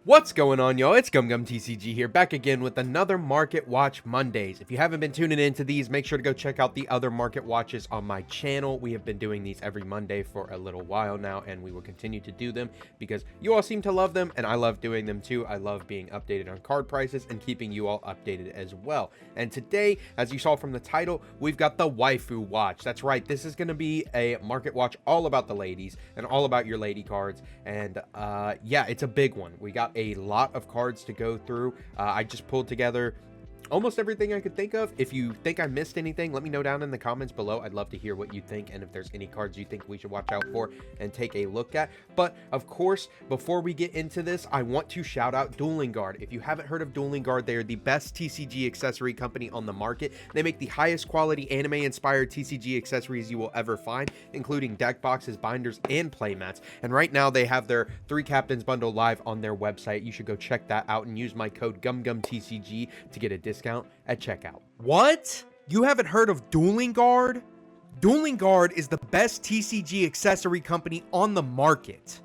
What's going on, y'all? It's TCG here, back again with another Market Watch Mondays. If you haven't been tuning into these, make sure to go check out the other Market Watches on my channel. We have been doing these every Monday for a little while now, and we will continue to do them because you all seem to love them, and I love doing them too. I love being updated on card prices and keeping you all updated as well. And today, as you saw from the title, we've got the Waifu Watch. That's right, this is going to be a Market Watch all about the ladies and all about your lady cards. And yeah, it's a big one. We got a lot of cards to go through. I just pulled together almost everything I could think of. If you think I missed anything, let me know down in the comments below. I'd love to hear what you think and if there's any cards you think we should watch out for and take a look at. But of course, before we get into this, I want to shout out Dueling Guard. If you haven't heard of Dueling Guard, they are the best TCG accessory company on the market. They make the highest quality anime inspired TCG accessories you will ever find, including deck boxes, binders, and playmats. And right now they have their 3 Captains bundle live on their website. You should go check that out and use my code GumGumTCG to get a discount at checkout. What? You haven't heard of Dueling Guard? Dueling Guard is the best TCG accessory company on the market.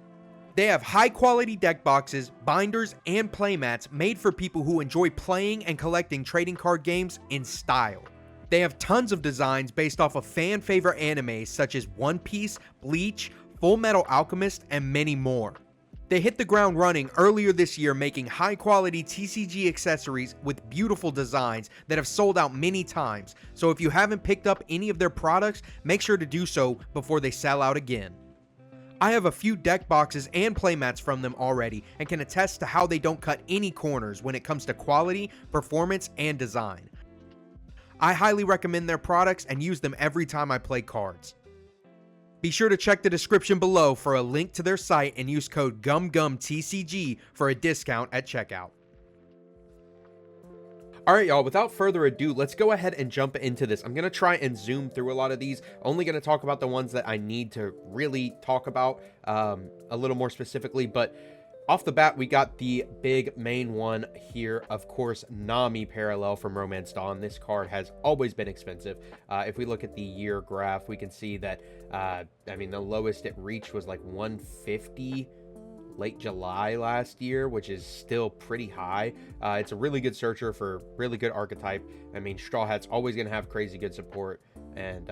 They have high quality deck boxes, binders, and playmats made for people who enjoy playing and collecting trading card games in style. They have tons of designs based off of fan favorite animes such as One Piece, Bleach, Full Metal Alchemist, and many more. They hit the ground running earlier this year, making high quality TCG accessories with beautiful designs that have sold out many times. So if you haven't picked up any of their products, make sure to do so before they sell out again. I have a few deck boxes and playmats from them already and can attest to how they don't cut any corners when it comes to quality, performance, and design. I highly recommend their products and use them every time I play cards. Be sure to check the description below for a link to their site and use code GumGumTCG for a discount at checkout. Alright, y'all, without further ado, let's go ahead and jump into this. I'm going to try and zoom through a lot of these. Only going to talk about the ones that I need to really talk about a little more specifically, but off the bat, we got the big main one here, of course, Nami Parallel from Romance Dawn. This card has always been expensive. If we look at the year graph, we can see that, I mean, the lowest it reached was like 150 late July last year, which is still pretty high. It's a really good searcher for really good archetype. I mean, Straw Hat's always going to have crazy good support, and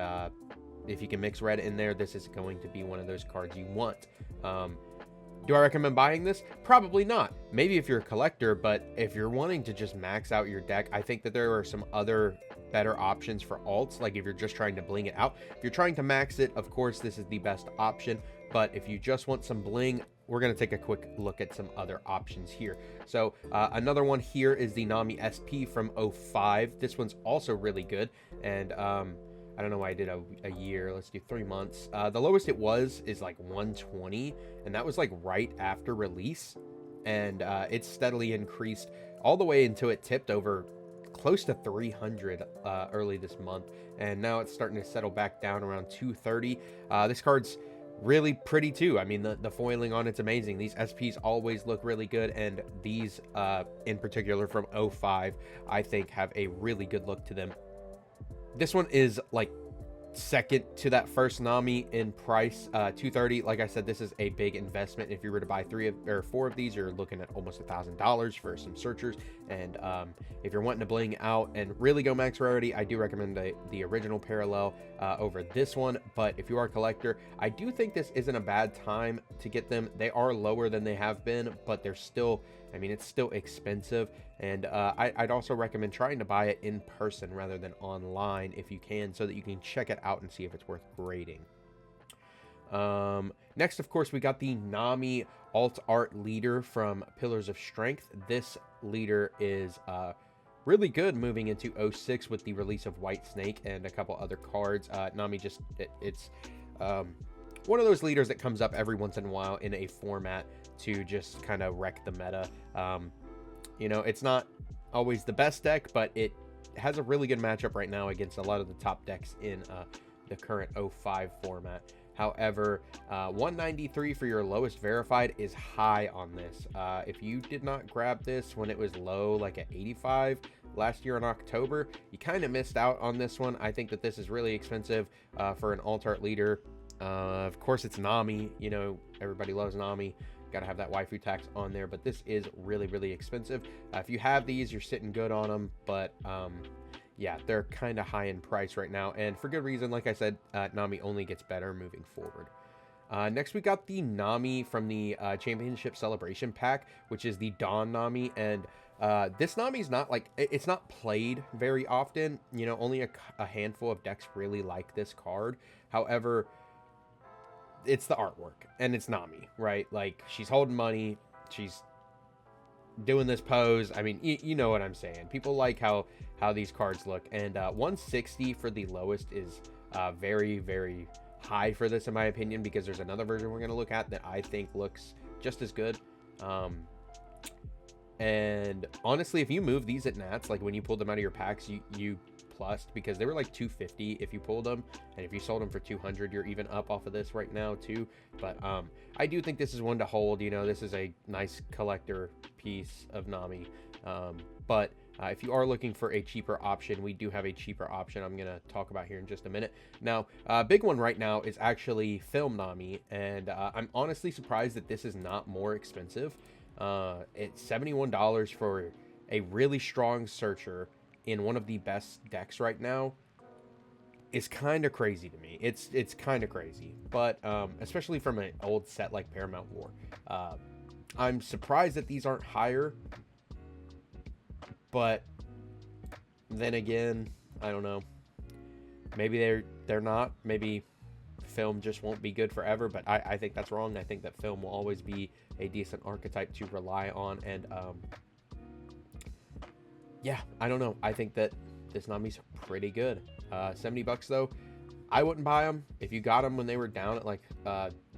if you can mix red in there, this is going to be one of those cards you want. Do I recommend buying this? Probably not. Maybe if you're a collector, but if you're wanting to just max out your deck, I think that there are some other better options for alts, like if you're just trying to bling it out. If you're trying to max it, of course, this is the best option, but if you just want some bling, we're going to take a quick look at some other options here. So another one here is the Nami SP from OP05. This one's also really good, and I don't know why I did a year. Let's do 3 months. The lowest it was is like 120, and that was like right after release. And it's steadily increased all the way until it tipped over close to 300 early this month. And now it's starting to settle back down around 230. This card's really pretty too. I mean, the foiling on it's amazing. These SPs always look really good, and these in particular from OP05, I think have a really good look to them. This one is like second to that first Nami in price, 230. Like I said, this is a big investment. If you were to buy 3 or 4 of these, you're looking at almost $1,000 for some searchers. And if you're wanting to bling out and really go max rarity, I do recommend the original Parallel over this one. But if you are a collector, I do think this isn't a bad time to get them. They are lower than they have been, but they're still, I mean, it's still expensive. And I'd also recommend trying to buy it in person rather than online if you can, so that you can check it out and see if it's worth grading. Next, of course, we got the Nami Alt Art Leader from Pillars of Strength. This leader is really good moving into 06 with the release of White Snake and a couple other cards. Nami just, it's one of those leaders that comes up every once in a while in a format to just kind of wreck the meta. You know, it's not always the best deck, but it has a really good matchup right now against a lot of the top decks in the current OP05 format. However, 193 for your lowest verified is high on this. If you did not grab this when it was low, like at 85 last year in October, you kind of missed out on this one. I think that this is really expensive for an alt art leader. Of course, it's Nami. You know, everybody loves Nami. Gotta have that waifu tax on there, but this is really, really expensive. If you have these, you're sitting good on them, but yeah, they're kind of high in price right now, and for good reason. Like I said, Nami only gets better moving forward. Next, we got the Nami from the Championship Celebration Pack, which is the Dawn Nami, and this Nami is not like, it's not played very often. You know, only a handful of decks really like this card. However, it's the artwork, and it's Nami, right? Like, she's holding money, she's doing this pose. I mean, you know what I'm saying. People like how these cards look, and 160 for the lowest is very, very high for this, in my opinion, because there's another version we're going to look at that I think looks just as good. And honestly, if you move these at Nats, like when you pulled them out of your packs, you plussed, because they were like 250 if you pulled them, and if you sold them for 200, you're even up off of this right now too. But I do think this is one to hold. You know, this is a nice collector piece of Nami. But if you are looking for a cheaper option, we do have a cheaper option I'm going to talk about here in just a minute. Now, big one right now is actually Film Nami, and I'm honestly surprised that this is not more expensive. It's $71 for a really strong searcher in one of the best decks right now. Is kind of crazy to me. It's kind of crazy, but especially from an old set like Paramount War. I'm surprised that these aren't higher, but then again, I don't know. Maybe they're not. Maybe Film just won't be good forever, but I think that's wrong. I think that Film will always be a decent archetype to rely on, and yeah, I don't know. I think that this Nami's pretty good. 70 bucks though, I wouldn't buy them. If you got them when they were down at like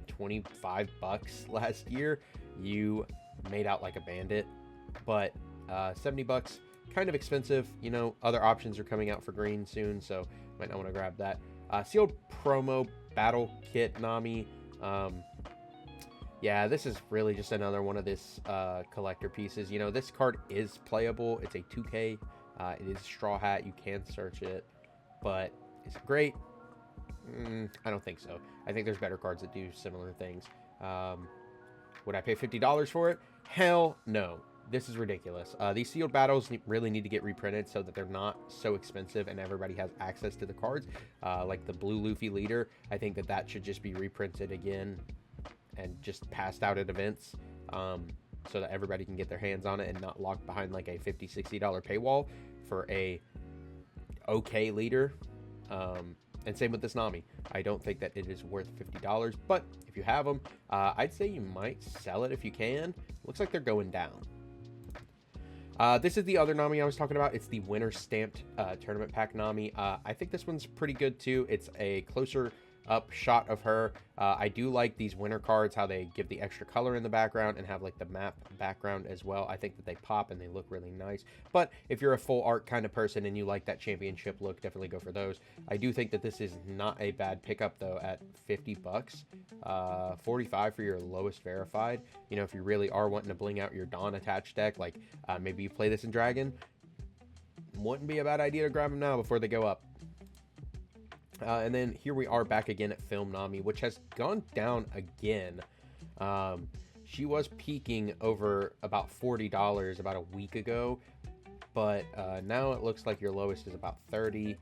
25 bucks last year, you made out like a bandit. But 70 bucks, kind of expensive. You know, other options are coming out for green soon, so might not want to grab that. Sealed promo battle kit Nami. Yeah, this is really just another one of this collector pieces. You know, this card is playable. It's a 2K. It is Straw Hat. You can search it, but is it great? I don't think so. I think there's better cards that do similar things. Would I pay $50 for it? Hell no. This is ridiculous. These sealed battles really need to get reprinted so that they're not so expensive and everybody has access to the cards. Like the Blue Luffy Leader, I think that should just be reprinted again and just passed out at events, so that everybody can get their hands on it and not locked behind like a $50, $60 paywall for a okay leader. And same with this Nami. I don't think that it is worth $50, but if you have them, I'd say you might sell it if you can. Looks like they're going down. This is the other Nami I was talking about. It's the Winter Stamped Tournament Pack Nami. I think this one's pretty good too. It's a closer up shot of her. I do like these winter cards, how they give the extra color in the background and have like the map background as well. I think that they pop and they look really nice. But if you're a full art kind of person and you like that championship look, definitely go for those. I do think that this is not a bad pickup though at 50 bucks. 45 for your lowest verified. You know, if you really are wanting to bling out your Dawn attached deck, like maybe you play this in Dragon, wouldn't be a bad idea to grab them now before they go up. And then here we are back again at Film Nami, which has gone down again. She was peaking over about $40 about a week ago, but now it looks like your lowest is about 30,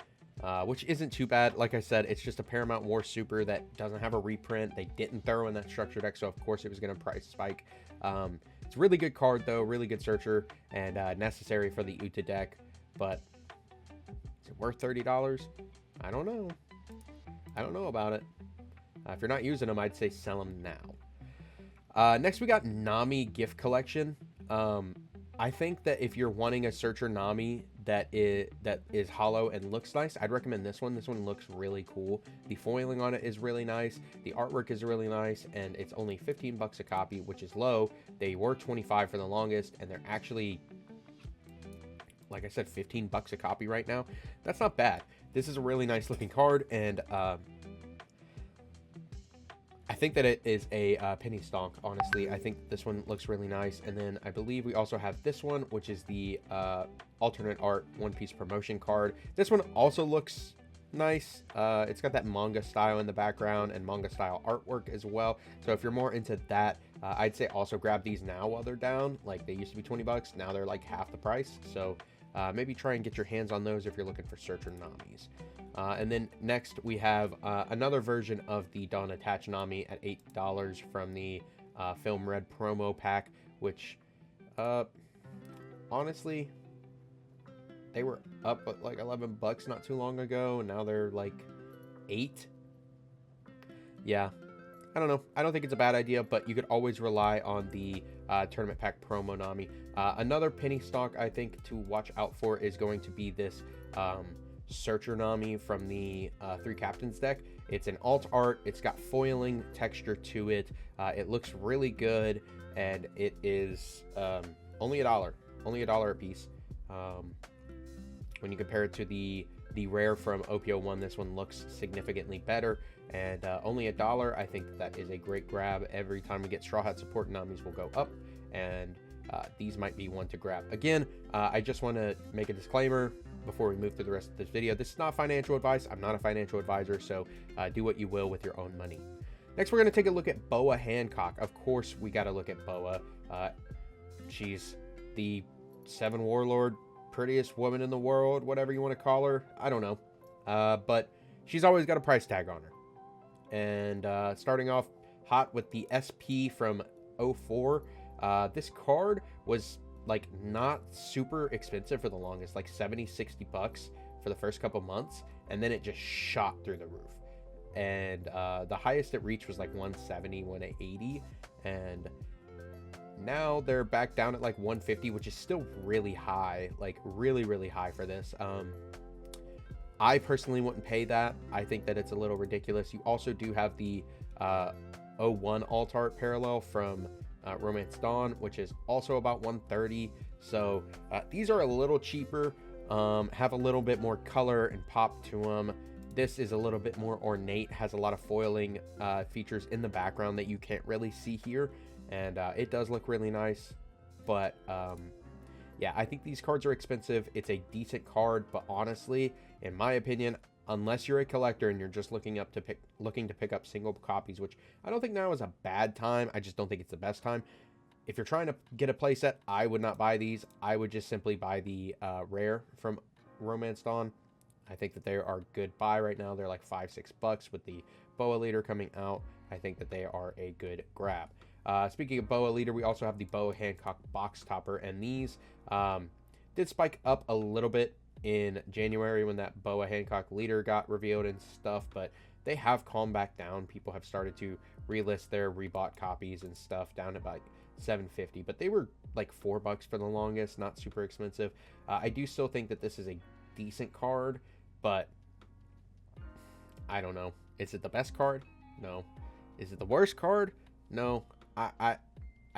which isn't too bad. Like I said, it's just a Paramount War Super that doesn't have a reprint. They didn't throw in that structure deck, so of course it was going to price spike. It's a really good card though, really good searcher, and necessary for the Uta deck, but is it worth $30? I don't know. I don't know about it. If you're not using them, I'd say sell them now. Next, we got Nami Gift Collection. I think that if you're wanting a searcher Nami that is hollow and looks nice, I'd recommend this one. This one looks really cool. The foiling on it is really nice. The artwork is really nice, and it's only 15 bucks a copy, which is low. They were 25 for the longest, and they're actually, like I said, 15 bucks a copy right now. That's not bad. This is a really nice looking card, and I think that it is a penny stonk, honestly. I think this one looks really nice. And then I believe we also have this one, which is the alternate art One Piece promotion card. This one also looks nice. It's got that manga style in the background and manga style artwork as well. So if you're more into that, I'd say also grab these now while they're down. Like, they used to be 20 bucks, now they're like half the price. So maybe try and get your hands on those if you're looking for Searcher Namis. And then next we have another version of the Dawn Attach Nami at $8 from the Film Red promo pack, which honestly, they were up at like 11 bucks not too long ago, and now they're like 8. Yeah, I don't know. I don't think it's a bad idea, but you could always rely on the tournament pack promo Nami. Another penny stock I think to watch out for is going to be this Searcher Nami from the 3 Captains deck. It's an alt art. It's got foiling texture to it. It looks really good, and it is only $1. Only $1 a piece. When you compare it to the rare from OP01, this one looks significantly better, and only $1. I think that is a great grab. Every time we get Straw Hat support, Namis will go up, and these might be one to grab. Again, I just want to make a disclaimer before we move through the rest of this video. This is not financial advice. I'm not a financial advisor, so do what you will with your own money. Next, we're going to take a look at Boa Hancock. Of course, we got to look at Boa. She's the 7 Warlord, prettiest woman in the world, whatever you want to call her. I don't know. But she's always got a price tag on her. And starting off hot with the SP from 04. This card was like not super expensive for the longest, like 70-60 bucks for the first couple months, and then it just shot through the roof. And the highest it reached was like 170, 180, and now they're back down at like 150, which is still really high, like really high for this. I personally wouldn't pay that. I think that it's a little ridiculous. You also do have the 01 alt art parallel from Romance Dawn, which is also about 130. So these are a little cheaper, have a little bit more color and pop to them. This is a little bit more ornate, has a lot of foiling features in the background that you can't really see here, and it does look really nice. But yeah, I think these cards are expensive. It's a decent card, but honestly, in my opinion, unless you're a collector and you're just looking to pick up single copies, which I don't think now is a bad time, I just don't think it's the best time. If you're trying to get a playset, I would not buy these. I would just simply buy the rare from Romance Dawn. I think that they are a good buy right now. They're like $5-6 bucks with the Boa Leader coming out. I think that they are a good grab. Speaking of Boa Leader, we also have the Boa Hancock box topper, and these did spike up a little bit in January when that Boa Hancock Leader got revealed and stuff, but they have calmed back down. People have started to relist their rebought copies and stuff down to about $7.50, but they were like $4 for the longest, not super expensive. I do still think that this is a decent card, but I don't know. Is it the best card? No. Is it the worst card? No. I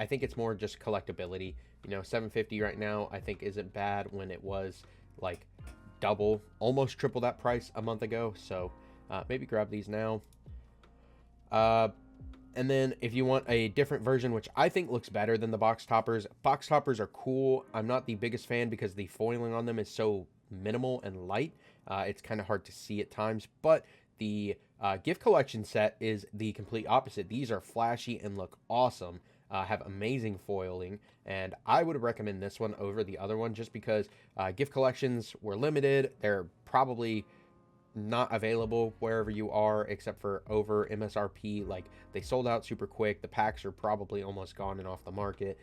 think it's more just collectability. You know, $7.50 right now I think isn't bad when it was like double, almost triple that price a month ago. So maybe grab these now. And then if you want a different version, which I think looks better than the box toppers are cool. I'm not the biggest fan because the foiling on them is so minimal and light. It's kind of hard to see at times, but the gift collection set is the complete opposite. These are flashy and look awesome, have amazing foiling, and I would recommend this one over the other one just because gift collections were limited. They're probably not available wherever you are except for over MSRP. Like, they sold out super quick. The packs are probably almost gone and off the market.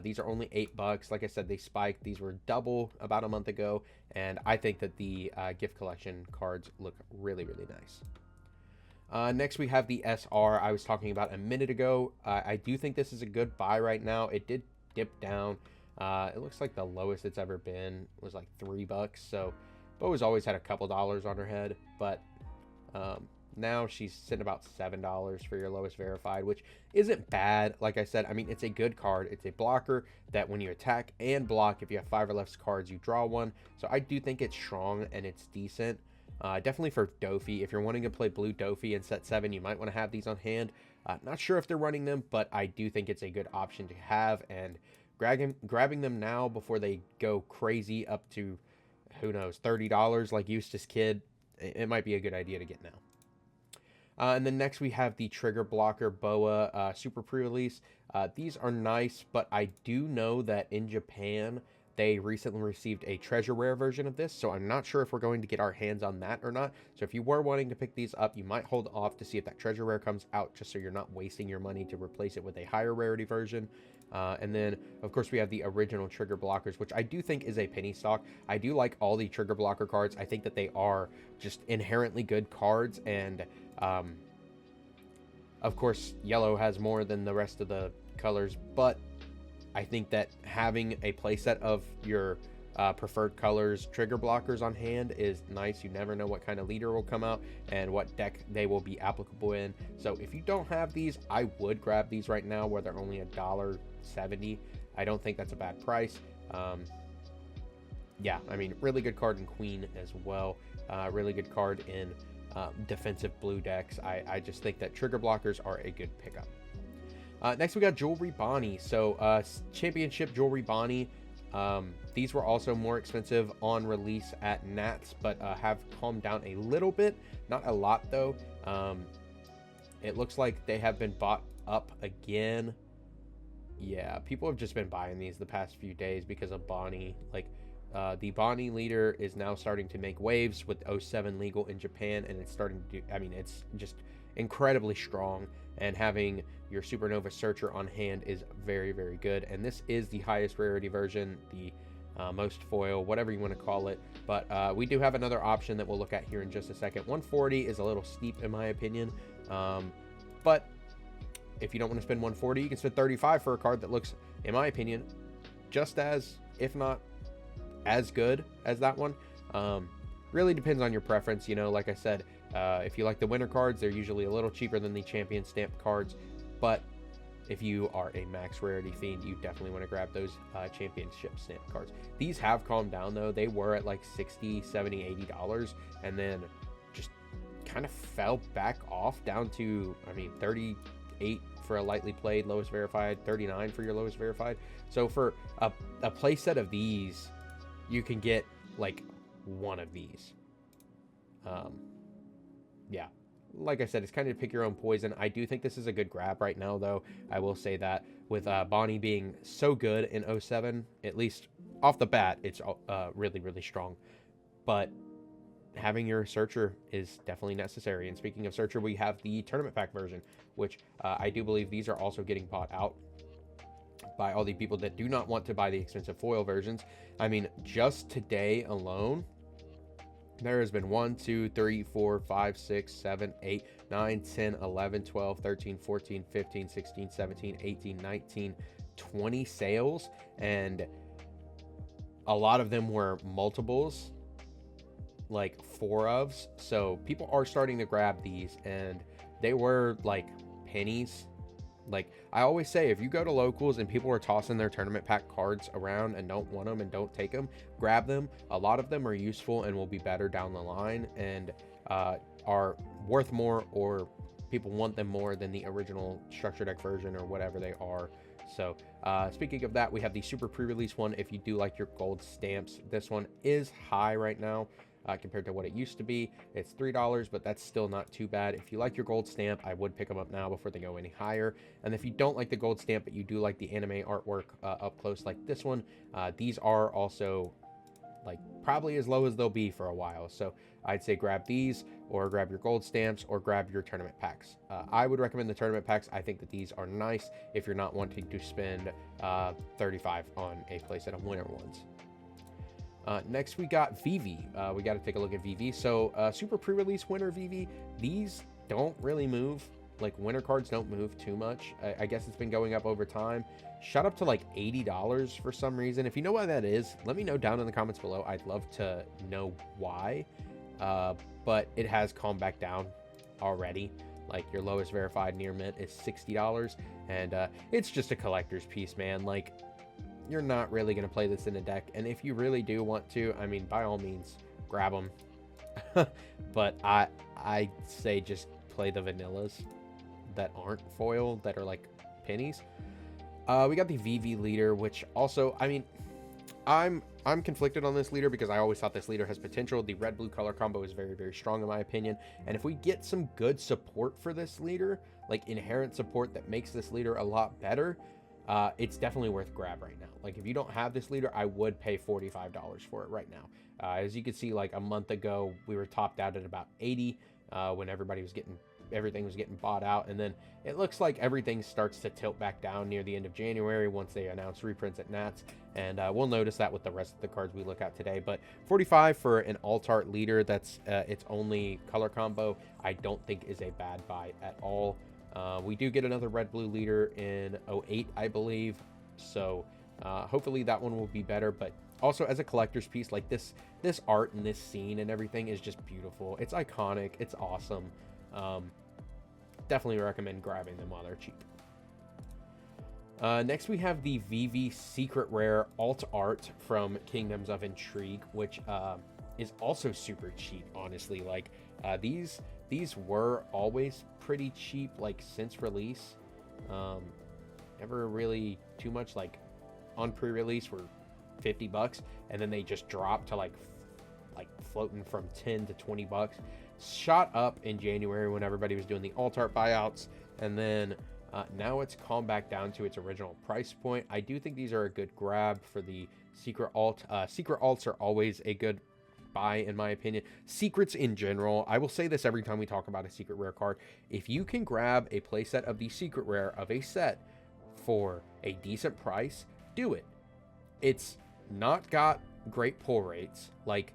These are only $8. Like I said, they spiked. These were double about a month ago, and I think that the gift collection cards look really nice. Next, we have the SR I was talking about a minute ago. I do think this is a good buy right now. It did dip down. It looks like the lowest it's ever been was like $3, so Boa's always had a couple dollars on her head, but now she's sitting about $7 for your lowest verified, which isn't bad. Like I said, I mean, it's a good card. It's a blocker that when you attack and block, if you have 5 or less cards, you draw one. So I do think it's strong and it's decent. Definitely for Dofi. If you're wanting to play blue Dofi in set 7, you might want to have these on hand. Not sure if they're running them, but I do think it's a good option to have, and grabbing them now before they go crazy up to, who knows, $30 like Eustace Kid, it might be a good idea to get now. And then next we have the Trigger Blocker Boa Super Pre-Release. These are nice, but I do know that in Japan, they recently received a treasure rare version of this, so I'm not sure if we're going to get our hands on that or not. So if you were wanting to pick these up, you might hold off to see if that treasure rare comes out, just so you're not wasting your money to replace it with a higher rarity version. And then, of course, we have the original Trigger Blockers, which I do think is a penny stock. I do like all the Trigger Blocker cards. I think that they are just inherently good cards, and of course, yellow has more than the rest of the colors, but I think that having a playset of your preferred colors trigger blockers on hand is nice. You never know what kind of leader will come out and what deck they will be applicable in. So if you don't have these, I would grab these right now, where they're only $1.70. I don't think that's a bad price. Yeah, I mean, really good card in Queen as well. Really good card in defensive blue decks. I just think that trigger blockers are a good pickup. Next, we got Jewelry Bonnie. So, Championship Jewelry Bonnie. These were also more expensive on release at Nats, but have calmed down a little bit. Not a lot, though. It looks like they have been bought up again. Yeah, people have just been buying these the past few days because of Bonnie. Like, the Bonnie leader is now starting to make waves with 07 legal in Japan, and it's starting to do, I mean, it's just incredibly strong, and having your Supernova Searcher on hand is very, very good. And this is the highest rarity version, the most foil, whatever you want to call it. But we do have another option that we'll look at here in just a second. 140 is a little steep in my opinion, but if you don't want to spend 140, you can spend 35 for a card that looks, in my opinion, just as, if not as good as that one. Really depends on your preference. You know, like I said, if you like the winter cards, they're usually a little cheaper than the champion stamped cards, but if you are a max rarity fiend, you definitely want to grab those championship stamped cards. These have calmed down though. They were at like $60, $70, $80, and then just kind of fell back off down to, I mean, 38 for a lightly played lowest verified, 39 for your lowest verified. So for a play set of these, you can get like one of these. Yeah, like I said, it's kind of pick your own poison. I do think this is a good grab right now, though. I will say that with Bonnie being so good in 07, at least off the bat, it's really, really strong. But having your Searcher is definitely necessary. And speaking of Searcher, we have the Tournament Pack version, which I do believe these are also getting bought out by all the people that do not want to buy the expensive foil versions. I mean, just today alone, there has been 1, 2, 3, 4, 5, 6, 7, 8, 9, 10, 11, 12, 13, 14, 15, 16, 17, 18, 19, 20 sales, and a lot of them were multiples, like 4 ofs. So people are starting to grab these, and they were like pennies. Like I always say, if you go to locals and people are tossing their tournament pack cards around and don't want them and don't take them, grab them. A lot of them are useful and will be better down the line, and are worth more, or people want them more than the original structure deck version or whatever they are. So speaking of that, we have the super pre-release one. If you do like your gold stamps, this one is high right now. Compared to what it used to be. It's $3, but that's still not too bad. If you like your gold stamp, I would pick them up now before they go any higher. And if you don't like the gold stamp, but you do like the anime artwork up close like this one, these are also like probably as low as they'll be for a while. So I'd say grab these, or grab your gold stamps, or grab your tournament packs. I would recommend the tournament packs. I think that these are nice if you're not wanting to spend 35 on a playset of winter ones. Next, we got VV. We got to take a look at VV. So, super pre-release winter VV. These don't really move. Like, winter cards don't move too much. I guess it's been going up over time. Shot up to like $80 for some reason. If you know why that is, let me know down in the comments below. I'd love to know why. But it has calmed back down already. Like, your lowest verified near mint is $60. And it's just a collector's piece, man. Like, you're not really going to play this in a deck, and if you really do want to, I mean, by all means, grab them. But I say just play the vanillas that aren't foil, that are like pennies. We got the VV leader, which also, I mean, I'm I'm conflicted on this leader because I always thought this leader has potential. The red-blue color combo is very, very strong in my opinion. And if we get some good support for this leader, like inherent support that makes this leader a lot better, it's definitely worth grab right now. Like if you don't have this leader, I would pay $45 for it right now. As you can see, like a month ago, we were topped out at about 80 when everything was getting bought out, and then it looks like everything starts to tilt back down near the end of January once they announce reprints at Nats, and we'll notice that with the rest of the cards we look at today. But 45 for an alt art leader that's its only color combo, I don't think is a bad buy at all. We do get another red blue leader in 08, I believe, so hopefully that one will be better. But also as a collector's piece, like this art and this scene and everything is just beautiful. It's iconic, it's awesome. Definitely recommend grabbing them while they're cheap. Next we have the VV Secret Rare Alt Art from Kingdoms of Intrigue, which is also super cheap, honestly. Like these were always pretty cheap, like since release. Never really too much, like on pre-release were $50, and then they just dropped to like floating from 10 to 20 bucks. Shot up in January when everybody was doing the alt art buyouts, and then now it's calmed back down to its original price point. I do think these are a good grab for the secret alt. Secret alts are always a good buy in my opinion. Secrets in general, I will say this every time we talk about a secret rare card. If you can grab a playset of the secret rare of a set for a decent price, do it. It's not got great pull rates. Like,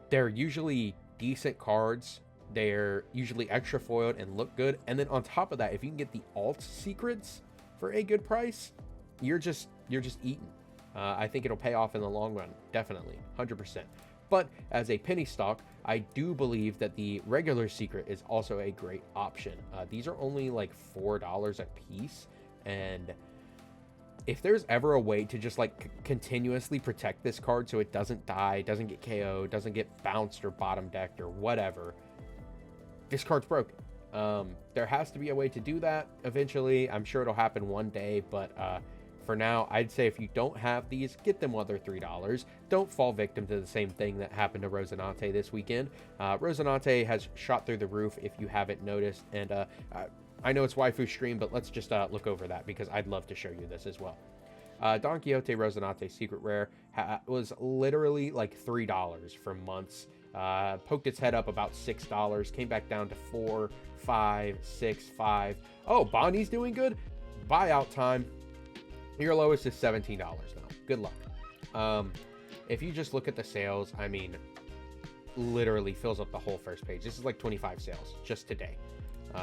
they're usually decent cards. They're usually extra foiled and look good. And then on top of that, if you can get the alt secrets for a good price, you're just eating. I think it'll pay off in the long run, definitely, 100%. But as a penny stock, I do believe that the regular secret is also a great option. These are only like $4 a piece, and if there's ever a way to just like continuously protect this card so it doesn't die, doesn't get KO'd, doesn't get bounced or bottom decked or whatever, this card's broken. There has to be a way to do that eventually. I'm sure it'll happen one day, but for now, I'd say if you don't have these, get them while they're $3. Don't fall victim to the same thing that happened to Rosinante this weekend. Rosinante has shot through the roof if you haven't noticed, and I know it's Waifu stream, but let's just look over that because I'd love to show you this as well. Don Quixote Rosinante Secret Rare was literally like $3 for months. Poked its head up about $6, came back down to $4, $5, $6, $5. Oh, Bonnie's doing good. Buyout time. Your lowest is $17 now. Good luck. If you just look at the sales, I mean, literally fills up the whole first page. This is like 25 sales just today.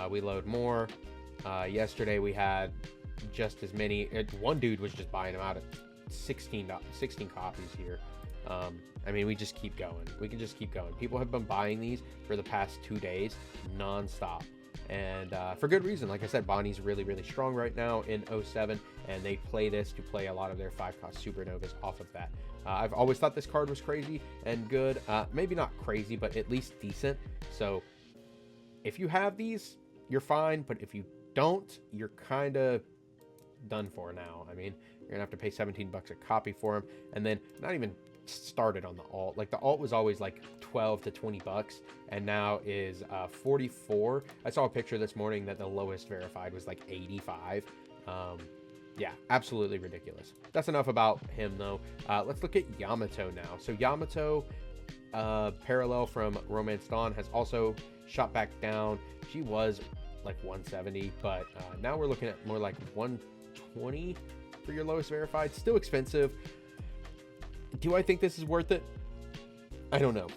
We load more. Yesterday we had just as many. One dude was just buying them out at 16 copies here. I mean, we just keep going. We can just keep going. People have been buying these for the past 2 days nonstop. And for good reason. Like I said, Bonnie's really, really strong right now in 07, and they play this to play a lot of their 5-cost Supernovas off of that. I've always thought this card was crazy and good. Maybe not crazy, but at least decent. So if you have these, you're fine. But if you don't, you're kind of done for now. I mean, you're going to have to pay $17 a copy for them. And then not even started on the alt. Like the alt was always like 12 to 20 bucks, and now is 44. I saw a picture this morning that the lowest verified was like 85. Yeah, absolutely ridiculous. That's enough about him though. Let's look at Yamato now. So Yamato, parallel from Romance Dawn, has also shot back down. She was like 170, but now we're looking at more like 120 for your lowest verified. Still expensive. Do I think this is worth it? I don't know.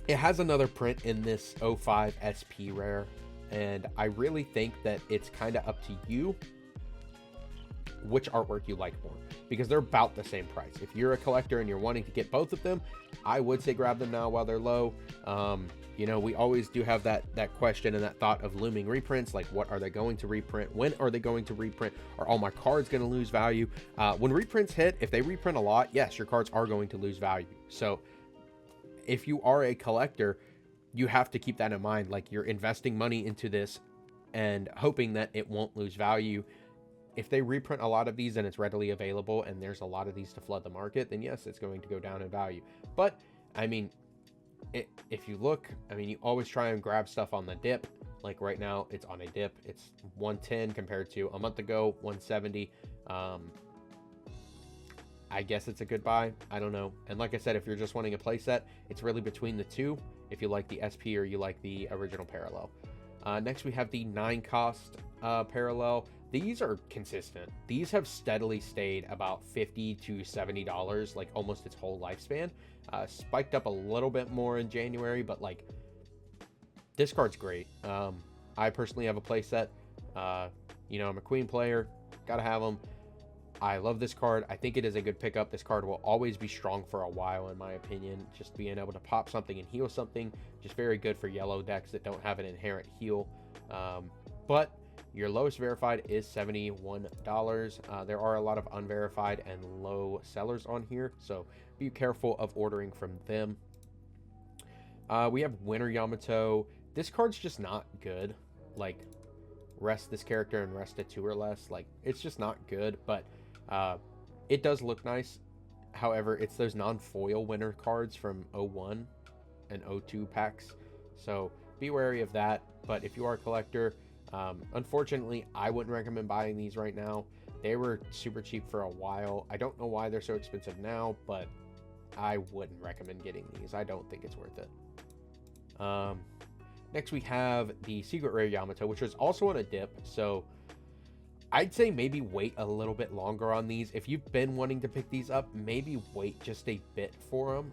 It has another print in this 05 SP rare, and I really think that it's kind of up to you which artwork you like more, because they're about the same price. If you're a collector and you're wanting to get both of them, I would say grab them now while they're low. You know, we always do have that question and that thought of looming reprints, like what are they going to reprint? When are they going to reprint? Are all my cards going to lose value? When reprints hit, if they reprint a lot, yes, your cards are going to lose value. So if you are a collector, you have to keep that in mind. Like, you're investing money into this and hoping that it won't lose value. if they reprint a lot of these and it's readily available and there's a lot of these to flood the market, then yes, it's going to go down in value. But I mean, if you look, I mean, you always try and grab stuff on the dip. Like right now, it's on a dip. It's 110 compared to a month ago, 170. I guess it's a good buy. I don't know. And like I said, if you're just wanting a playset, it's really between the two. If you like the SP or you like the original parallel. Next, we have the 9 cost parallel. These are consistent. These have steadily stayed about $50 to $70, like almost its whole lifespan. Spiked up a little bit more in January, but like this card's great. I personally have a playset. You know, I'm a Queen player. Gotta have them. I love this card. I think it is a good pickup. This card will always be strong for a while, in my opinion. Just being able to pop something and heal something. Just very good for yellow decks that don't have an inherent heal. But your lowest verified is $71. There are a lot of unverified and low sellers on here, so be careful of ordering from them. We have Winter Yamato. This card's just not good. Like, rest this character and rest a 2 or less. Like, it's just not good, but it does look nice. However, it's those non-foil winter cards from 01 and 02 packs, so be wary of that. But if you are a collector, unfortunately, I wouldn't recommend buying these right now. They were super cheap for a while. I don't know why they're so expensive now, but I wouldn't recommend getting these. I don't think it's worth it. Next, we have the Secret Rare Yamato, which is also on a dip, so I'd say maybe wait a little bit longer on these. If you've been wanting to pick these up, maybe wait just a bit for them.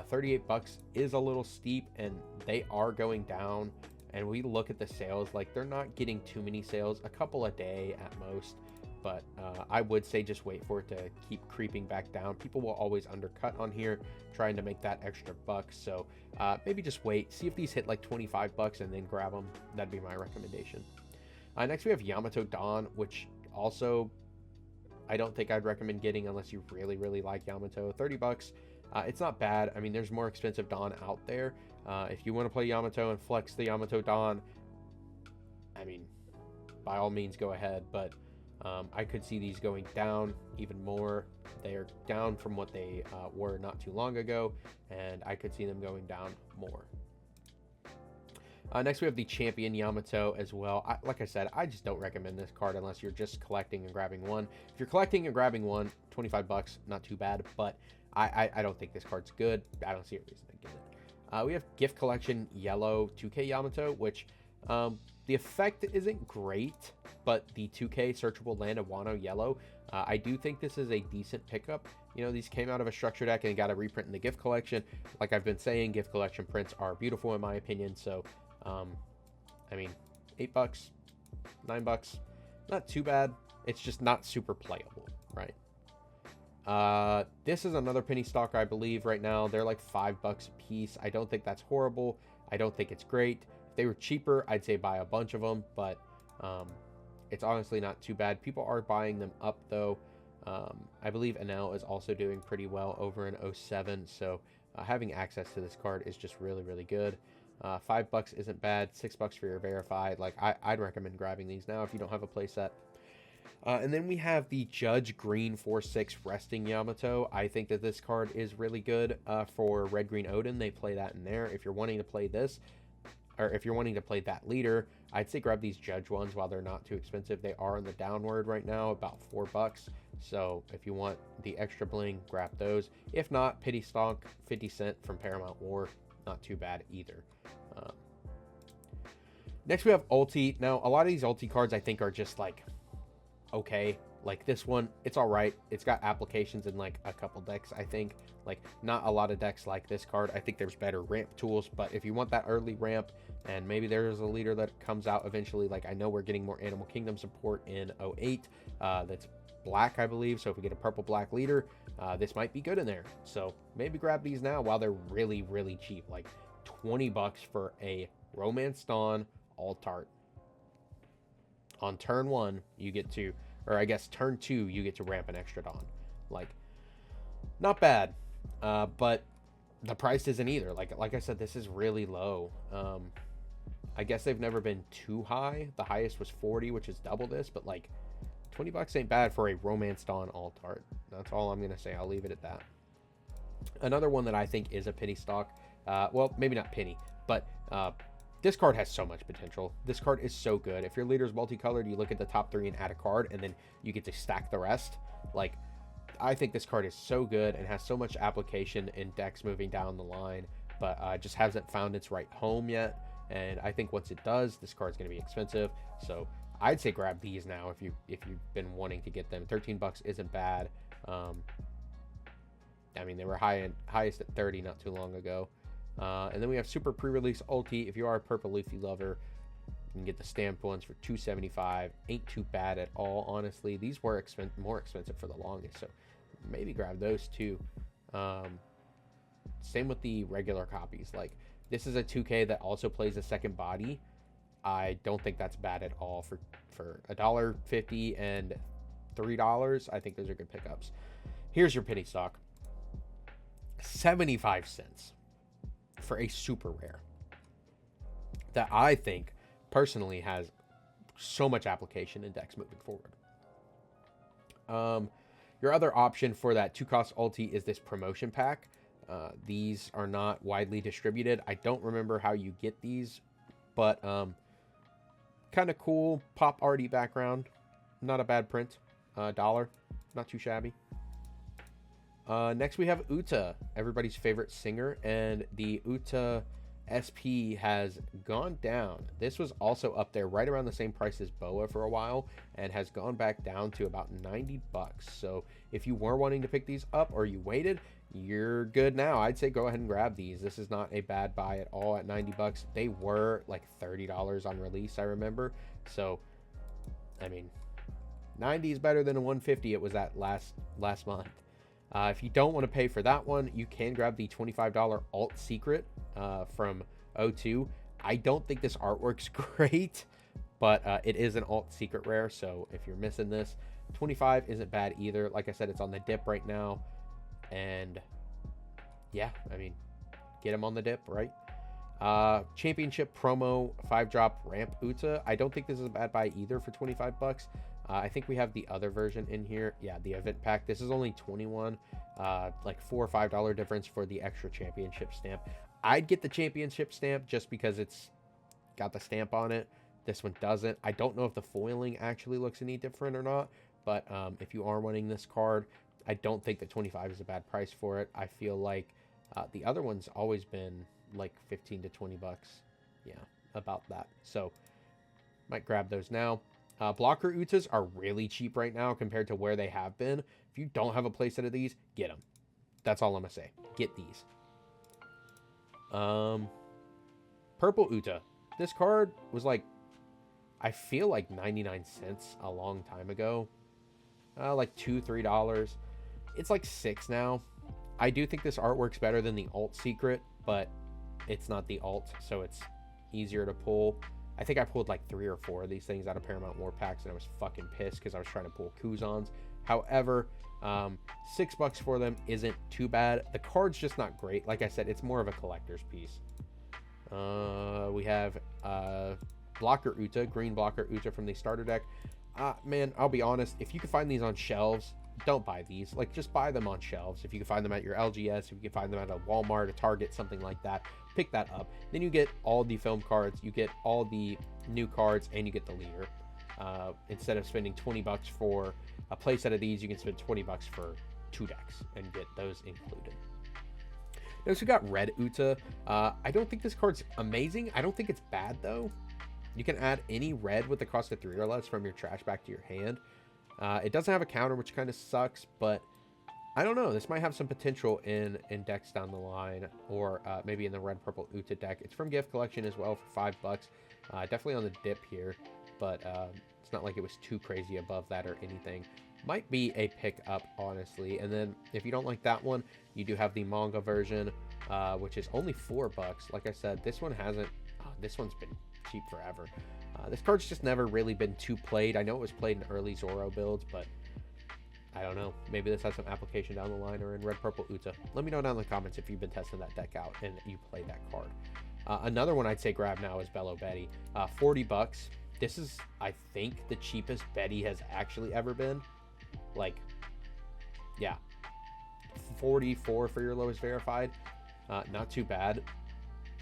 38 bucks is a little steep, and they are going down. And we look at the sales, like they're not getting too many sales, a couple a day at most. But I would say just wait for it to keep creeping back down. People will always undercut on here, trying to make that extra buck. So maybe just wait, see if these hit like 25 bucks and then grab them. That'd be my recommendation. Next, we have Yamato Dawn, which also I don't think I'd recommend getting unless you really, really like Yamato. 30 bucks. It's not bad. I mean, there's more expensive Dawn out there. If you want to play Yamato and flex the Yamato Dawn, I mean, by all means, go ahead. But I could see these going down even more. They are down from what they were not too long ago, and I could see them going down more. Next, we have the Champion Yamato as well. Like I said, I just don't recommend this card unless you're just collecting and grabbing one. If you're collecting and grabbing one, 25 bucks, not too bad, but I don't think this card's good. I don't see a reason to get it. We have Gift Collection Yellow 2K Yamato, which the effect isn't great, but the 2K Searchable Land of Wano Yellow, I do think this is a decent pickup. You know, these came out of a structure deck and got a reprint in the Gift Collection. Like I've been saying, Gift Collection prints are beautiful in my opinion, so I mean, 8 bucks, 9 bucks, not too bad. It's just not super playable, right? This is another penny stock, I believe, right now. They're like 5 bucks a piece. I don't think that's horrible. I don't think it's great. If they were cheaper, I'd say buy a bunch of them, but it's honestly not too bad. People are buying them up, though. I believe Enel is also doing pretty well over in 07, so having access to this card is just really, really good. 5 bucks isn't bad. 6 bucks for your verified. Like I'd recommend grabbing these now if you don't have a playset. And then we have the Judge Green 4/6 Resting Yamato. I think that this card is really good for Red Green Odin. They play that in there. If you're wanting to play this, or if you're wanting to play that leader, I'd say grab these Judge ones while they're not too expensive. They are on the downward right now, about 4 bucks. So if you want the extra bling, grab those. If not, Pity Stonk 50 cent from Paramount War. Not too bad either. Next, we have Ulti. Now, a lot of these Ulti cards I think are just like okay. Like this one, it's all right. It's got applications in like a couple decks, I think. Like not a lot of decks like this card. I think there's better ramp tools, but if you want that early ramp, and maybe there's a leader that comes out eventually, like I know we're getting more Animal Kingdom support in 08. That's black, I believe. So if we get a purple black leader, this might be good in there. So maybe grab these now while they're really, really cheap. Like 20 bucks for a Romance Dawn Altart. On turn 1, you get to, or I guess turn 2, you get to ramp an extra Dawn. Like, not bad, but the price isn't either. Like I said, this is really low. I guess they've never been too high. The highest was 40, which is double this, but like $20 ain't bad for a Romance Dawn alt art. That's all I'm going to say. I'll leave it at that. Another one that I think is a penny stock. Well, maybe not penny, but this card has so much potential. This card is so good. If your leader's multicolored, you look at the top 3 and add a card, and then you get to stack the rest. Like, I think this card is so good and has so much application in decks moving down the line, but just hasn't found its right home yet. And I think once it does, this card's going to be expensive. So I'd say grab these now if you've been wanting to get them. $13 isn't bad. I mean, they were highest at 30 not too long ago. And then we have Super Pre-Release Ulti. If you are a Purple Luffy lover, you can get the stamped ones for $275. Ain't too bad at all, honestly. These were more expensive for the longest, so maybe grab those too. Same with the regular copies. Like, this is a 2K that also plays a second body. I don't think that's bad at all for $1.50 and $3. I think those are good pickups. Here's your penny stock. 75 cents for a super rare that I think personally has so much application in decks moving forward. Your other option for that 2-cost ulti is this promotion pack. These are not widely distributed. I don't remember how you get these, but kind of cool pop arty background. Not a bad print. $1, not too shabby. Next we have Uta, everybody's favorite singer, and the Uta SP has gone down. This was also up there right around the same price as Boa for a while and has gone back down to about $90. So if you were wanting to pick these up or you waited, you're good now. I'd say go ahead and grab these. This is not a bad buy at all at $90. They were like $30 on release, I remember. So, I mean, 90 is better than a 150 it was at last month. If you don't want to pay for that one, you can grab the $25 Alt Secret from O2. I don't think this artwork's great, but it is an Alt Secret rare, so if you're missing this, 25 isn't bad either. Like I said, it's on the dip right now, and yeah, I mean, get him on the dip, right? Championship promo 5-drop ramp Uta. I don't think this is a bad buy either for $25. I think we have the other version in here. Yeah, the event pack. This is only 21, like $4 or $5 difference for the extra championship stamp. I'd get the championship stamp just because it's got the stamp on it. This one doesn't. I don't know if the foiling actually looks any different or not, but if you are wanting this card, I don't think that 25 is a bad price for it. I feel like the other one's always been like 15 to 20 bucks. Yeah, about that. So might grab those now. Blocker Utas are really cheap right now compared to where they have been. If you don't have a playset of these, get them. That's all I'm going to say. Get these. Purple Uta. This card was like, I feel like 99 cents a long time ago. Like $2, $3. It's like $6 now. I do think this artwork's better than the Alt Secret, but it's not the Alt, so it's easier to pull. I think I pulled like 3 or 4 of these things out of Paramount War packs, and I was fucking pissed because I was trying to pull Kuzans. However, $6 for them isn't too bad. The card's just not great. Like I said, it's more of a collector's piece. We have Blocker Uta, green Blocker Uta from the starter deck. Man, I'll be honest. If you can find these on shelves, don't buy these. Like, just buy them on shelves. If you can find them at your LGS, if you can find them at a Walmart, a Target, something like that, pick that up. Then you get all the film cards, you get all the new cards, and you get the leader. Instead of spending $20 for a playset of these, you can spend $20 for 2 decks and get those included. Next, we got Red Uta. I don't think this card's amazing. I don't think it's bad, though. You can add any red with the cost of 3 or less from your trash back to your hand. It doesn't have a counter, which kind of sucks, but I don't know. This might have some potential in decks down the line, or maybe in the Red Purple Uta deck. It's from Gift Collection as well for $5. Definitely on the dip here, but it's not like it was too crazy above that or anything. Might be a pick up, honestly. And then if you don't like that one, you do have the manga version, which is only $4. Like I said, this one hasn't. This one's been cheap forever. This card's just never really been too played. I know it was played in early Zoro builds, but I don't know. Maybe this has some application down the line or in Red Purple Uta. Let me know down in the comments if you've been testing that deck out and you play that card. Another one I'd say grab now is Bello Betty. $40. this is, I think, the cheapest Betty has actually ever been. Like, yeah, 44 for your lowest verified. Not too bad.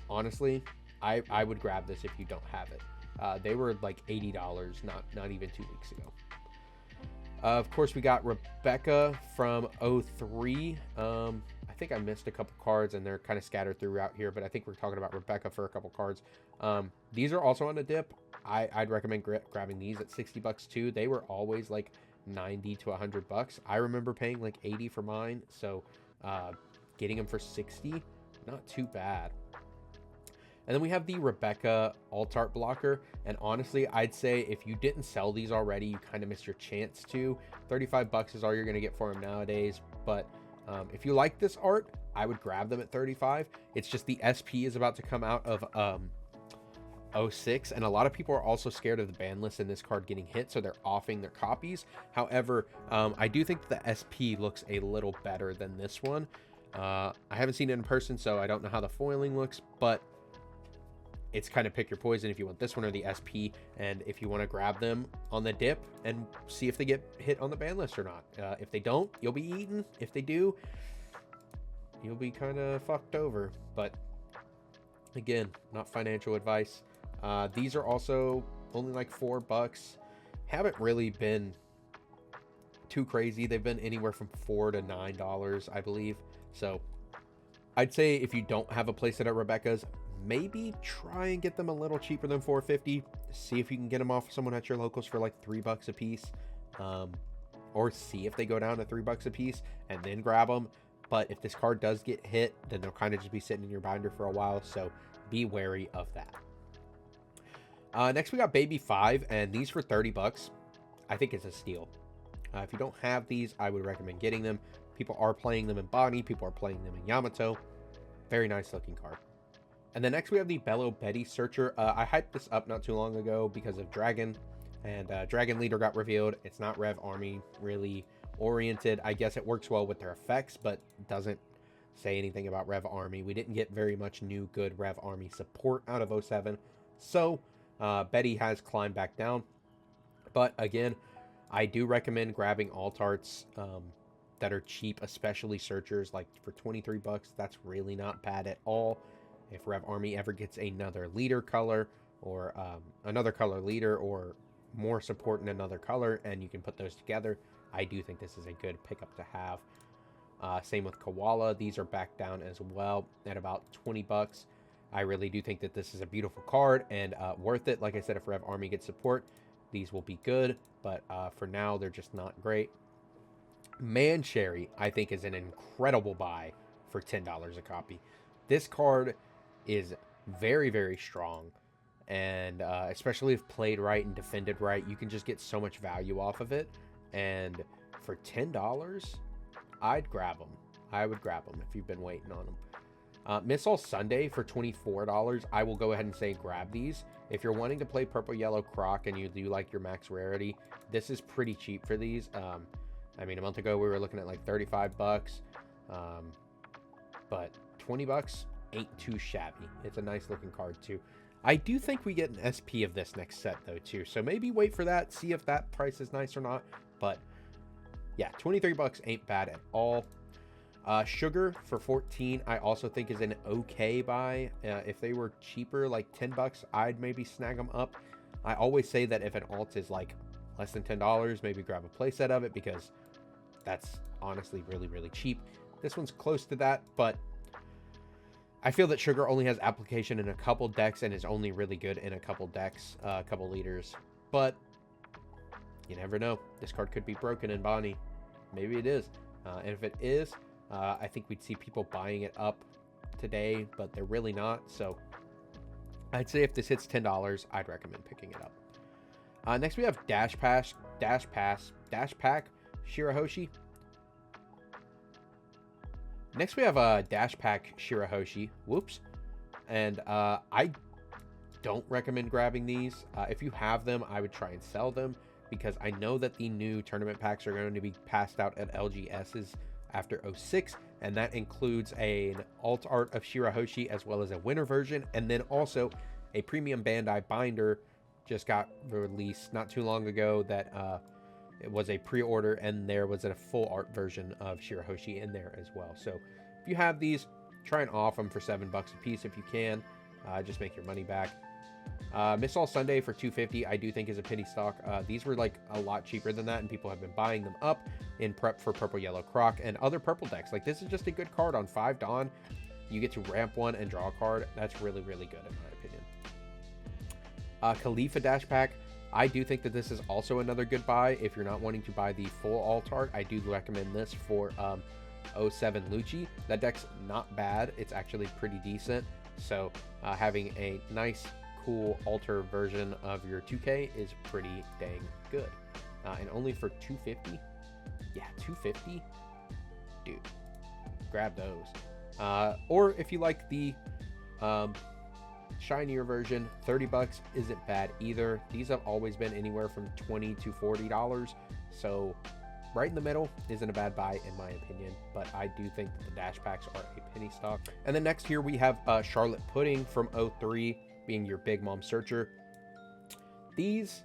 Honestly, I would grab this if you don't have it. They were like $80 not even 2 weeks ago. Of course, we got Rebecca from 03. I think I missed a couple cards, and they're kind of scattered throughout here, but I think we're talking about Rebecca for a couple cards. These are also on a dip. I'd recommend grabbing these at 60 bucks too. They were always like 90 to 100 bucks. I remember paying like 80 for mine, so getting them for 60, not too bad. And then we have the Rebecca alt art blocker. And honestly, I'd say if you didn't sell these already, you kind of missed your chance to. 35 bucks is all you're going to get for them nowadays. But if you like this art, I would grab them at 35. It's just the SP is about to come out of 06. And a lot of people are also scared of the ban list and this card getting hit, so they're offing their copies. However, I do think the SP looks a little better than this one. I haven't seen it in person, so I don't know how the foiling looks, but it's kind of pick your poison if you want this one or the SP, and if you want to grab them on the dip and see if they get hit on the ban list or not. If they don't, you'll be eaten. If they do, you'll be kind of fucked over. But again, not financial advice. These are also only like $4. Haven't really been too crazy. They've been anywhere from $4 to $9, I believe. So I'd say if you don't have a playset at Rebecca's, maybe try and get them a little cheaper than $4.50. See if you can get them off someone at your locals for like $3 a piece, or see if they go down to $3 a piece and then grab them. But if this card does get hit, then they'll kind of just be sitting in your binder for a while, so be wary of that. Next we got Baby 5, and these for 30 bucks. I think it's a steal. If you don't have these, I would recommend getting them. People are playing them in Bonnie, people are playing them in Yamato. Very nice looking card. And then next we have the Bello Betty Searcher. I hyped this up not too long ago because of Dragon, and Dragon Leader got revealed. It's not Rev Army really oriented. I guess it works well with their effects, but doesn't say anything about Rev Army. We didn't get very much new good Rev Army support out of 07. So Betty has climbed back down. But again, I do recommend grabbing alt arts that are cheap, especially Searchers. Like for 23 bucks, that's really not bad at all. If Rev Army ever gets another leader color, or another color leader, or more support in another color, and you can put those together, I do think this is a good pickup to have. Same with Koala. These are back down as well at about 20 bucks. I really do think that this is a beautiful card and worth it. Like I said, if Rev Army gets support, these will be good, but for now, they're just not great. Man Cherry, I think, is an incredible buy for $10 a copy. This card is very, very strong, and especially if played right and defended right, you can just get so much value off of it. And for $10, I'd grab them. I would grab them if you've been waiting on them. Miss All Sunday for $24. I will go ahead and say grab these. If you're wanting to play Purple Yellow Croc and you do like your max rarity, this is pretty cheap for these. I mean, a month ago we were looking at like 35 bucks, but 20 bucks ain't too shabby. It's a nice looking card too. I do think we get an SP of this next set though too, so maybe wait for that, see if that price is nice or not. But yeah, 23 bucks ain't bad at all. Sugar for 14 I also think is an okay buy. If they were cheaper, like 10 bucks, I'd maybe snag them up. I always say that if an alt is like less than $10, maybe grab a playset of it, because that's honestly really, really cheap. This one's close to that, but I feel that Sugar only has application in a couple decks and is only really good in a couple decks, a couple leaders. But you never know. This card could be broken in Bonnie. Maybe it is. And if it is, I think we'd see people buying it up today, but they're really not. So I'd say if this hits $10, I'd recommend picking it up. Next we have Dash Pack Shirahoshi. Next we have Dash Pack Shirahoshi. Whoops. And I don't recommend grabbing these. If you have them, I would try and sell them, because I know that the new tournament packs are going to be passed out at LGS's after 06, and that includes an alt art of Shirahoshi as well as a winter version, and then also a premium Bandai binder just got released not too long ago that it was a pre-order, and there was a full art version of Shirahoshi in there as well. So if you have these, try and off them for $7 a piece if you can. Just make your money back. Miss All Sunday for $2.50 I do think is a pity stock. These were like a lot cheaper than that, and people have been buying them up in prep for Purple Yellow Croc and other purple decks. Like, this is just a good card on 5 Dawn. You get to ramp one and draw a card. That's really, really good in my opinion. Khalifa Dash Pack. I do think that this is also another good buy. If you're not wanting to buy the full alt art, I do recommend this for 07 Lucci. That deck's not bad. It's actually pretty decent. So having a nice, cool alter version of your 2K is pretty dang good. And only for $250? Yeah, $250? Dude, grab those. Or if you like the shinier version, $30 isn't bad either. These have always been anywhere from $20 to $40, so right in the middle isn't a bad buy in my opinion, but I do think that the dash packs are a penny stock. And then next here we have Charlotte Pudding from 03 being your Big Mom Searcher. These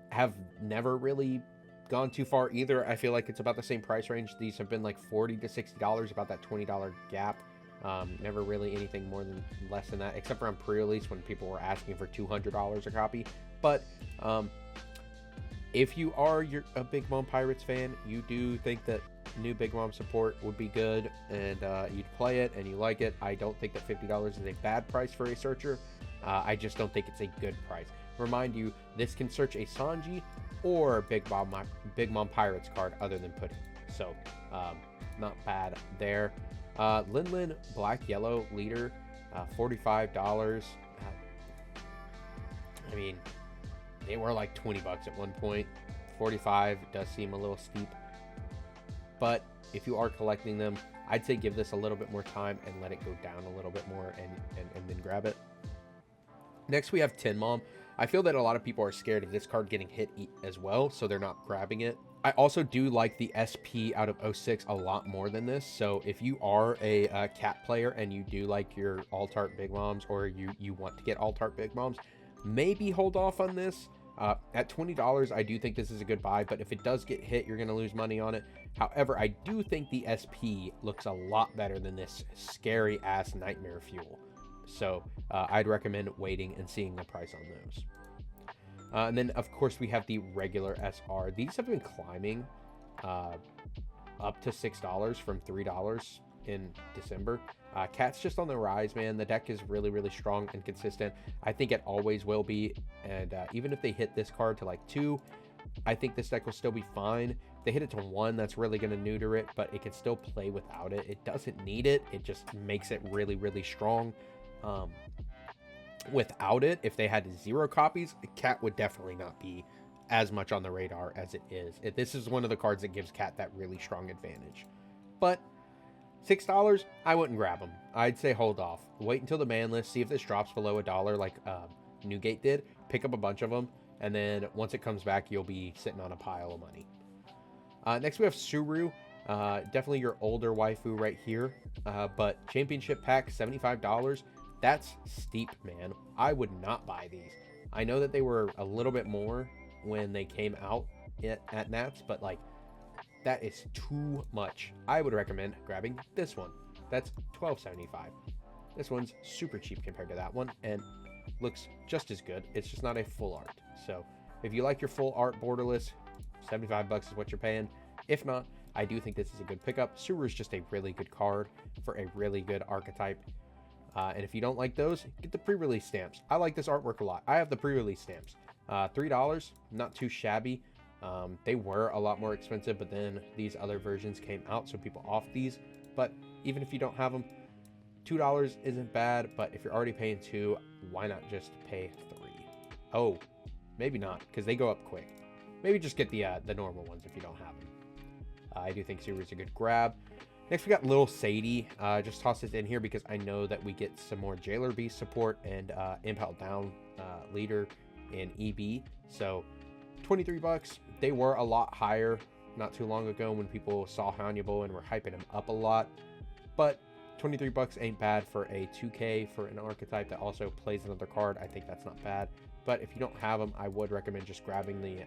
have never really gone too far either. I feel like it's about the same price range. These have been like $40 to $60, about that $20 gap. Never really anything more than less than that, except for on pre-release when people were asking for $200 a copy. But if you are a Big Mom Pirates fan, you do think that new Big Mom support would be good, and you'd play it and you like it. I don't think that $50 is a bad price for a searcher. I just don't think it's a good price. Remind you, this can search a Sanji or Big Mom Pirates card other than Pudding. So not bad there. Lin Black Yellow Leader, $45. I mean, they were like $20 at one point. $45 does seem a little steep, but if you are collecting them, I'd say give this a little bit more time and let it go down a little bit more, and then grab it. Next we have Tin Mom. I feel that a lot of people are scared of this card getting hit as well, so they're not grabbing it. I also do like the SP out of 06 a lot more than this. So if you are a cat player and you do like your alt art Big Moms, or you want to get alt art Big Moms, maybe hold off on this. At $20, I do think this is a good buy, but if it does get hit, you're going to lose money on it. However, I do think the SP looks a lot better than this scary ass Nightmare Fuel. So I'd recommend waiting and seeing the price on those. And then, of course, we have the regular SR. These have been climbing up to $6 from $3 in December. Cat's just on the rise, man. The deck is really, really strong and consistent. I think it always will be. And even if they hit this card to like 2, I think this deck will still be fine. If they hit it to 1, that's really going to neuter it, but it can still play without it. It doesn't need it. It just makes it really, really strong. Without it, if they had 0 copies, Cat would definitely not be as much on the radar as it is. This is one of the cards that gives Cat that really strong advantage. But $6, I wouldn't grab them. I'd say hold off. Wait until the ban list, see if this drops below $1 like Newgate did. Pick up a bunch of them, and then once it comes back, you'll be sitting on a pile of money. Next we have Suru. Definitely your older waifu right here. But Championship Pack, $75. That's steep, man. I would not buy these. I know that they were a little bit more when they came out at Nats, but like, that is too much. I would recommend grabbing this one. That's $12.75. This one's super cheap compared to that one and looks just as good. It's just not a full art. So if you like your full art borderless, $75 is what you're paying. If not, I do think this is a good pickup. Suru is just a really good card for a really good archetype. And if you don't like those, get the pre-release stamps. I like this artwork a lot. I have the pre-release stamps. $3, not too shabby. They were a lot more expensive, but then these other versions came out, so people off these. But even if you don't have them, $2 isn't bad. But if you're already paying 2, why not just pay 3? Oh, maybe not, because they go up quick. Maybe just get the normal ones if you don't have them. I do think Suru is a good grab. Next, we got Lil Sadie. Just toss this in here because I know that we get some more Jailer Beast support and Impel Down leader in EB. So, $23. They were a lot higher not too long ago when people saw Hannibal and were hyping him up a lot. But 23 bucks ain't bad for a 2K for an archetype that also plays another card. I think that's not bad. But if you don't have them, I would recommend just grabbing the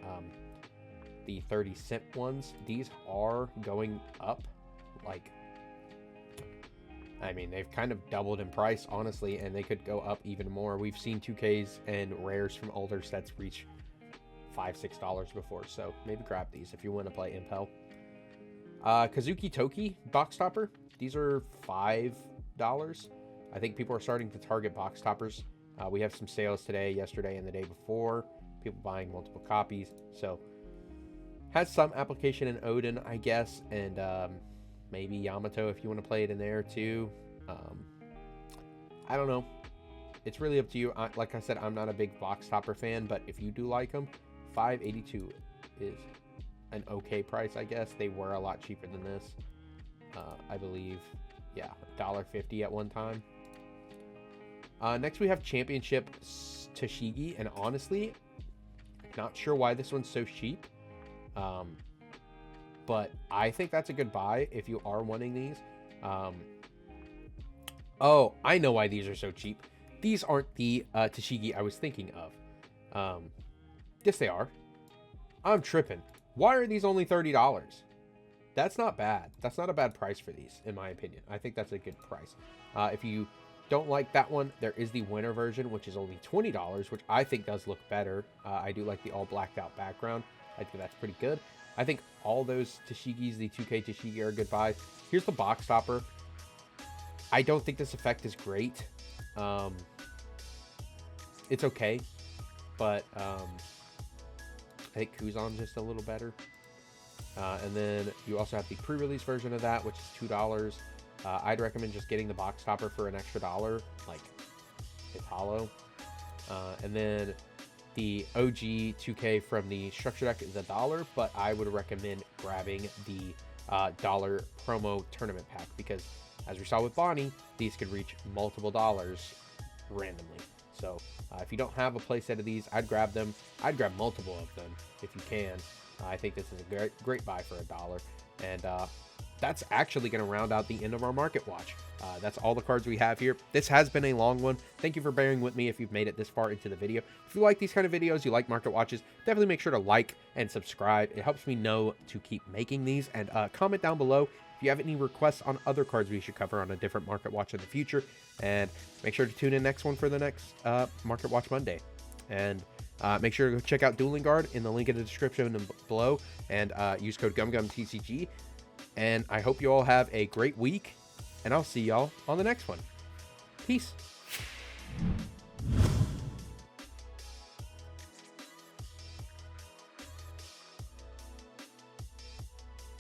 30-cent ones. These are going up, like, I mean, they've kind of doubled in price, honestly, and they could go up even more. We've seen 2Ks and rares from older sets reach $5-6 before, so maybe grab these if you want to play Impel. Kazuki Toki box topper. These are $5. I think people are starting to target box toppers. We have some sales today, yesterday, and the day before. People buying multiple copies, so has some application in Odin, I guess, and maybe Yamato if you want to play it in there too. I don't know. It's really up to you. Like I said, I'm not a big box topper fan, but if you do like them, $5.82 is an okay price, I guess. They were a lot cheaper than this. I believe, yeah, $1.50 at one time. Next we have Championship Tashigi, and honestly, not sure why this one's so cheap. But I think that's a good buy if you are wanting these. Oh, I know why these are so cheap. These aren't the Tashigi I was thinking of. Yes, they are. I'm tripping. Why are these only $30? That's not bad. That's not a bad price for these, in my opinion. I think that's a good price. If you don't like that one, there is the winter version, which is only $20, which I think does look better. I do like the all blacked out background. I think that's pretty good. I think all those Tashigis, the 2K Tashigi, are good buys. Here's the box topper. I don't think this effect is great. It's okay, but I think Kuzan's just a little better. And then you also have the pre-release version of that, which is $2. I'd recommend just getting the box topper for an extra $1, like it's hollow. And then the OG 2K from the structure deck is $1, but I would recommend grabbing the $1 promo tournament pack, because as we saw with Bonnie, these could reach multiple dollars randomly. So if you don't have a playset of these, I'd grab them. I'd grab multiple of them if you can. I think this is a great buy for $1. And that's actually going to round out the end of our market watch. That's all the cards we have here. This has been a long one. Thank you for bearing with me if you've made it this far into the video. If you like these kind of videos, you like market watches, definitely make sure to like and subscribe. It helps me know to keep making these. And comment down below if you have any requests on other cards we should cover on a different market watch in the future. And make sure to tune in next one for the next Market Watch Monday. And make sure to check out Dueling Guard in the link in the description below, and use code GumGumTCG. And I hope you all have a great week, and I'll see y'all on the next one. Peace.